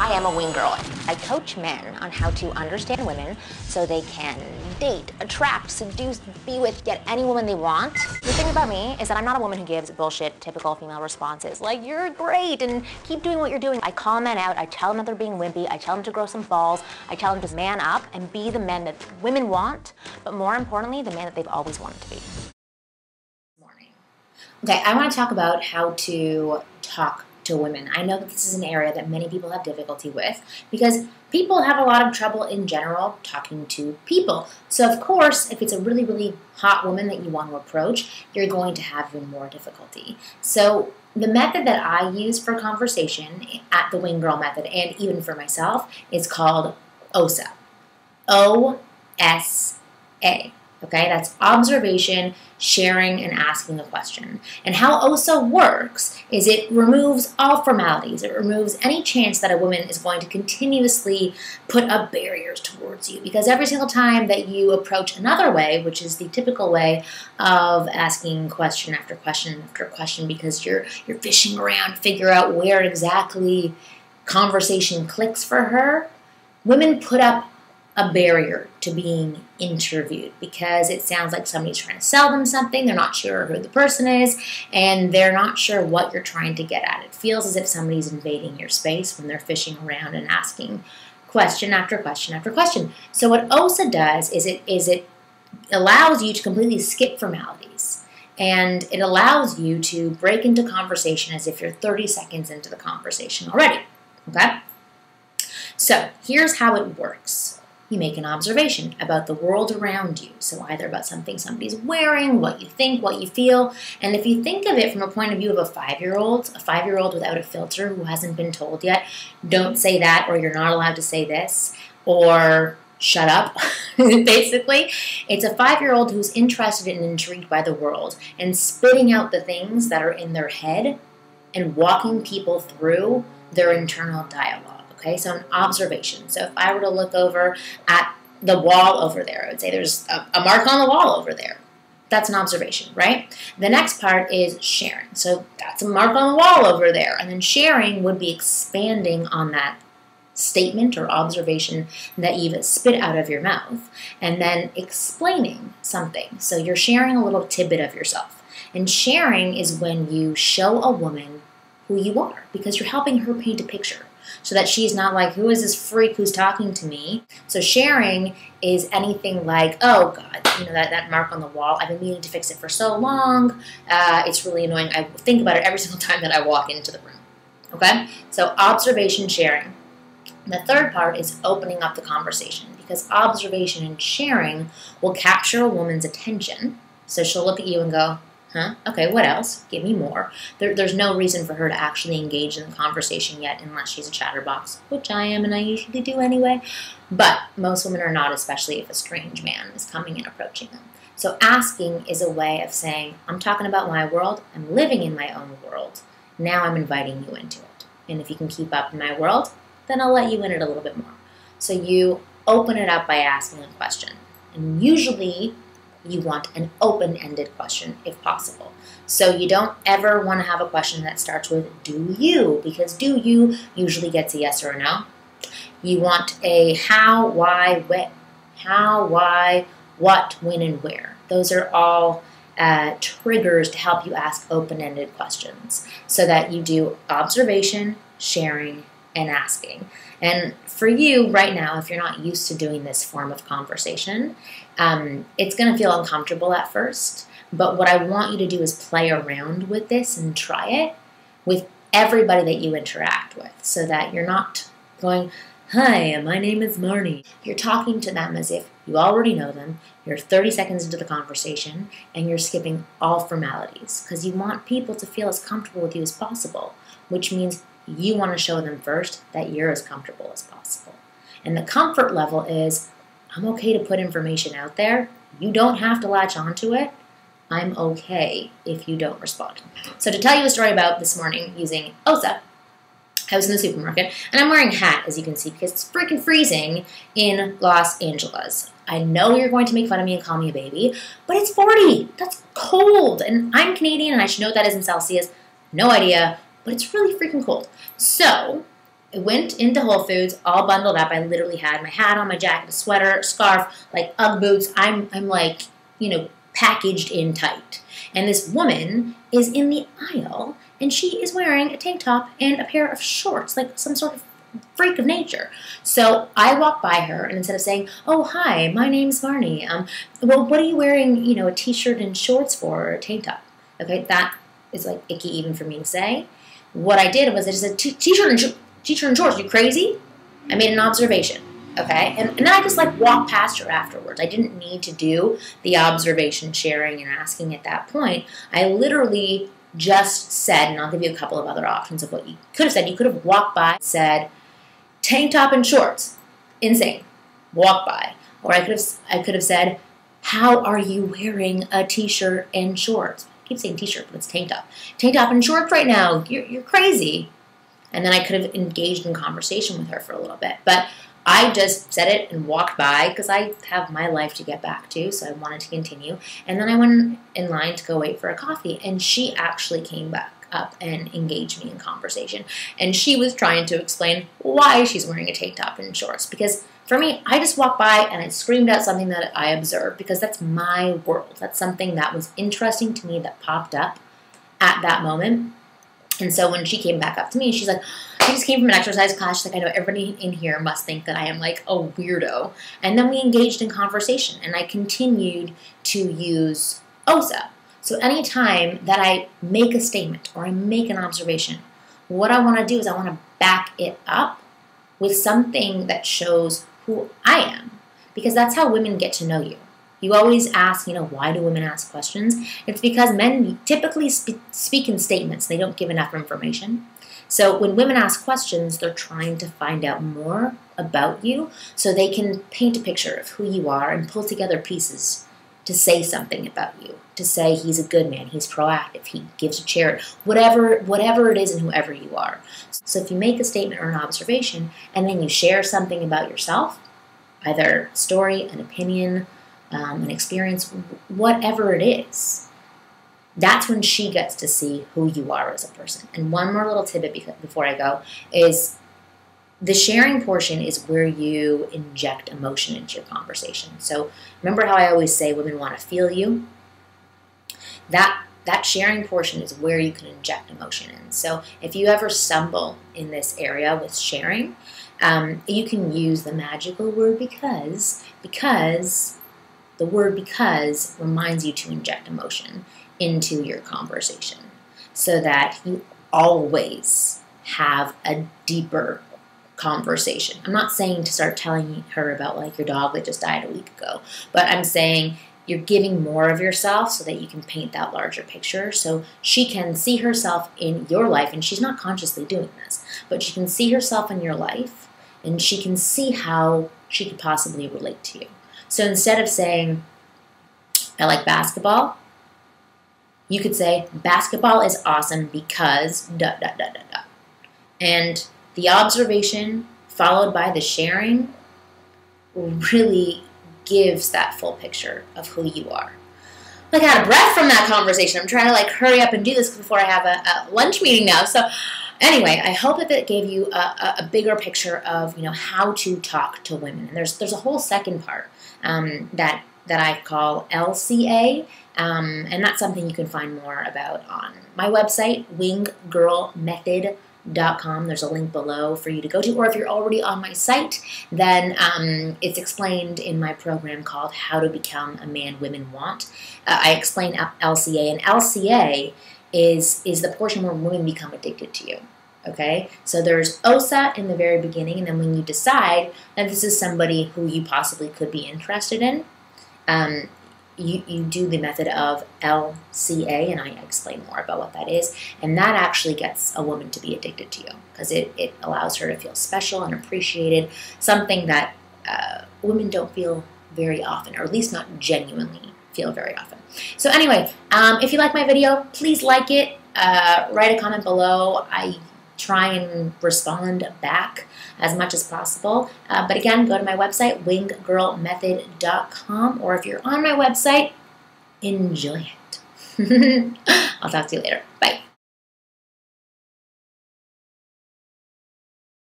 I am a wing girl. I coach men on how to understand women so they can date, attract, seduce, be with, get any woman they want. The thing about me is that I'm not a woman who gives bullshit, typical female responses like, you're great and keep doing what you're doing. I call men out, I tell them that they're being wimpy, I tell them to grow some balls, I tell them to man up and be the men that women want, but more importantly, the man that they've always wanted to be. Okay, I want to talk about how to talk to women. I know that this is an area that many people have difficulty with because people have a lot of trouble in general talking to people. So of course, if it's a really, really hot woman that you want to approach, you're going to have even more difficulty. So the method that I use for conversation at the Wing Girl method, and even for myself, is called OSA. O-S-A. Okay, that's observation, sharing, and asking a question. And how OSA works is it removes all formalities. It removes any chance that a woman is going to continuously put up barriers towards you. Because every single time that you approach another way, which is the typical way of asking question after question after question, because you're fishing around to figure out where exactly conversation clicks for her, women put up a barrier to being interviewed because it sounds like somebody's trying to sell them something, they're not sure who the person is, and they're not sure what you're trying to get at. It feels as if somebody's invading your space when they're fishing around and asking question after question after question. So what OSA does is it allows you to completely skip formalities, and it allows you to break into conversation as if you're 30 seconds into the conversation already, okay? So here's how it works. You make an observation about the world around you. So either about something somebody's wearing, what you think, what you feel. And if you think of it from a point of view of a 5-year-old without a filter who hasn't been told yet, don't say that, or you're not allowed to say this, or shut up, basically. It's a 5-year-old who's interested and intrigued by the world and spitting out the things that are in their head and walking people through their internal dialogue. Okay, so an observation. So if I were to look over at the wall over there, I would say there's a mark on the wall over there. That's an observation, right? The next part is sharing. So that's a mark on the wall over there. And then sharing would be expanding on that statement or observation that you've spit out of your mouth and then explaining something. So you're sharing a little tidbit of yourself. And sharing is when you show a woman who you are because you're helping her paint a picture, so that she's not like, who is this freak who's talking to me? So sharing is anything like, oh God, you know, that mark on the wall, I've been meaning to fix it for so long. It's really annoying. I think about it every single time that I walk into the room. Okay? So observation, sharing. The third part is opening up the conversation, because observation and sharing will capture a woman's attention. So she'll look at you and go, huh? Okay, what else? Give me more. There's no reason for her to actually engage in the conversation yet unless she's a chatterbox, which I am and I usually do anyway. But most women are not, especially if a strange man is coming and approaching them. So asking is a way of saying, I'm talking about my world, I'm living in my own world, now I'm inviting you into it. And if you can keep up in my world, then I'll let you in it a little bit more. So you open it up by asking a question. And usually you want an open-ended question if possible. So you don't ever want to have a question that starts with do you, because do you usually gets a yes or a no. You want a how, why, when. How, why, what, when, and where. Those are all triggers to help you ask open-ended questions so that you do observation, sharing, and asking. And for you right now, if you're not used to doing this form of conversation, it's going to feel uncomfortable at first. But what I want you to do is play around with this and try it with everybody that you interact with so that you're not going, hi, my name is Marni. You're talking to them as if you already know them, you're 30 seconds into the conversation, and you're skipping all formalities because you want people to feel as comfortable with you as possible, which means you want to show them first that you're as comfortable as possible. And the comfort level is, I'm okay to put information out there. You don't have to latch onto it. I'm okay if you don't respond. So to tell you a story about this morning using OSA, I was in the supermarket, and I'm wearing a hat, as you can see, because it's freaking freezing in Los Angeles. I know you're going to make fun of me and call me a baby, but it's 40. That's cold, and I'm Canadian, and I should know what that is in Celsius. No idea, but it's really freaking cold. So I went into Whole Foods all bundled up. I literally had my hat on, my jacket, a sweater, scarf, like Ugg boots. I'm like, packaged in tight. And this woman is in the aisle, and she is wearing a tank top and a pair of shorts, like some sort of freak of nature. So I walked by her, and instead of saying, "Oh, hi, my name's Marni. Well, what are you wearing, a t-shirt and shorts for, or a tank top?" Okay, that is like icky even for me to say. What I did was I just said, "T-shirt and shorts, you crazy?" I made an observation. Okay, and then I just like walked past her afterwards. I didn't need to do the observation sharing and asking at that point. I literally just said, and I'll give you a couple of other options of what you could have said. You could have walked by and said, "Tank top and shorts, insane, walk by." Or I could have said, "How are you wearing a t-shirt and shorts?" I keep saying t-shirt, but it's tank top. "Tank top and shorts right now, you're crazy." And then I could have engaged in conversation with her for a little bit. But I just said it and walked by because I have my life to get back to, so I wanted to continue. And then I went in line to go wait for a coffee, and she actually came back up and engaged me in conversation. And she was trying to explain why she's wearing a tank top and shorts. Because for me, I just walked by and I screamed out something that I observed because that's my world. That's something that was interesting to me that popped up at that moment. And so when she came back up to me, she's like, "I just came from an exercise class." She's like, "I know everybody in here must think that I am like a weirdo." And then we engaged in conversation, and I continued to use OSA. So anytime that I make a statement or I make an observation, what I want to do is I want to back it up with something that shows who I am, because that's how women get to know you. You always ask, why do women ask questions? It's because men typically speak in statements. They don't give enough information. So when women ask questions, they're trying to find out more about you so they can paint a picture of who you are and pull together pieces to say something about you, to say he's a good man, he's proactive, he gives a charity, whatever it is and whoever you are. So if you make a statement or an observation and then you share something about yourself, either a story, an opinion, an experience, whatever it is, that's when she gets to see who you are as a person. And one more little tidbit before I go is the sharing portion is where you inject emotion into your conversation. So remember how I always say women want to feel you? That sharing portion is where you can inject emotion in. So if you ever stumble in this area with sharing, you can use the magical word because the word "because" reminds you to inject emotion into your conversation so that you always have a deeper conversation. I'm not saying to start telling her about like your dog that just died a week ago, but I'm saying you're giving more of yourself so that you can paint that larger picture so she can see herself in your life, and she's not consciously doing this, but she can see herself in your life and she can see how she could possibly relate to you. So instead of saying, "I like basketball," you could say, "Basketball is awesome because ... And the observation followed by the sharing really gives that full picture of who you are. Like, I had a breath from that conversation. I'm trying to like hurry up and do this before I have a lunch meeting now. So anyway, I hope that it gave you a bigger picture of how to talk to women. And there's a whole second part that I call LCA, and that's something you can find more about on my website, winggirlmethod.com. There's a link below for you to go to, or if you're already on my site, then it's explained in my program called How to Become a Man Women Want. I explain LCA, and LCA is the portion where women become addicted to you. Okay, so there's OSA in the very beginning, and then when you decide that this is somebody who you possibly could be interested in, you do the method of LCA, and I explain more about what that is, and that actually gets a woman to be addicted to you because it allows her to feel special and appreciated, something that women don't feel very often, or at least not genuinely feel very often. So anyway, if you like my video, please like it, write a comment below. I try and respond back as much as possible. But again, go to my website, winggirlmethod.com, or if you're on my website, enjoy it. I'll talk to you later. Bye.